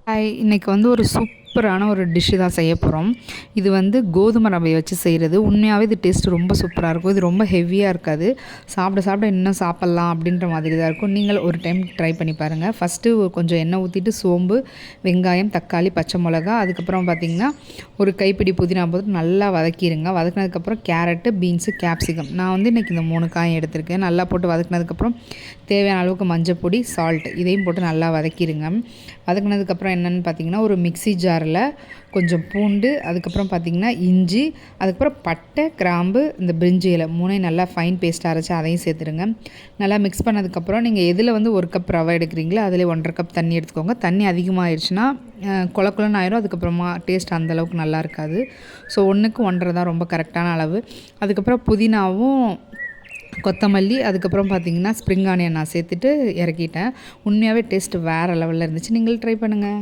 Hi! இன்னைக்கு வந்து ஒரு சூப்பரான ஒரு டிஷ்ஷு தான் செய்ய போகிறோம். இது வந்து கோதுமை ரவைய வச்சு செய்கிறது. உண்மையாவே இது டேஸ்ட் ரொம்ப சூப்பரா இருக்கும். இது ரொம்ப ஹெவியா இருக்காது. சாப்பிட சாப்பிட இன்னும் சாப்பிட்லாம் அப்படின்ற மாதிரி தான் இருக்கும். நீங்கள் ஒரு டைம் ட்ரை பண்ணி பாருங்கள். ஃபஸ்ட்டு கொஞ்சம் எண்ணெய் ஊற்றிட்டு சோம்பு, வெங்காயம், தக்காளி, பச்சை மிளகா, அதுக்கப்புறம் பார்த்திங்கன்னா ஒரு கைப்பிடி புதினா போட்டு நல்லா வதக்கிடுங்க. வதக்கினதுக்கப்புறம் கேரட்டு, பீன்ஸு, கேப்சிகம் நான் வந்து இன்றைக்கி இந்த 3 காயும் எடுத்திருக்கேன். நல்லா போட்டு வதக்கினதுக்கப்புறம் தேவையான அளவுக்கு மஞ்சப்பொடி, சால்ட் இதையும் போட்டு நல்லா வதக்கிடுங்க. வதக்கினதுக்கப்புறம் என்னென்னு பார்த்தீங்கன்னா, ஒரு மிக்ஸி ஜாரில் கொஞ்சம் பூண்டு, அதுக்கப்புறம் பார்த்திங்கன்னா இஞ்சி, அதுக்கப்புறம் பட்டை, கிராம்பு, இந்த பிரிஞ்சி இலை 3யும் நல்லா ஃபைன் பேஸ்ட்டாக அரைச்சி அதையும் சேர்த்துடுங்க. நல்லா மிக்ஸ் பண்ணதுக்கப்புறம் நீங்கள் எதில் வந்து 1 கப் ரவை எடுக்கிறீங்களோ அதிலே 1½ கப் தண்ணி எடுத்துக்கோங்க. தண்ணி அதிகமாகிடுச்சுன்னா கொல கொலன்னு ஆயிரும். அதுக்கப்புறமா டேஸ்ட் அந்தளவுக்கு நல்லா இருக்காது. ஸோ 1க்கு 1½ தான் ரொம்ப கரெக்டான அளவு. அதுக்கப்புறம் புதினாவும், கொத்தமல்லி, அதுக்கப்புறம் பார்த்திங்கன்னா ஸ்ப்ரிங் ஆனியன் நான் சேர்த்துட்டு இறக்கிட்டேன். உண்மையாகவே டேஸ்ட் வேறு லெவலில் இருந்துச்சு. நீங்களும் ட்ரை பண்ணுங்கள்.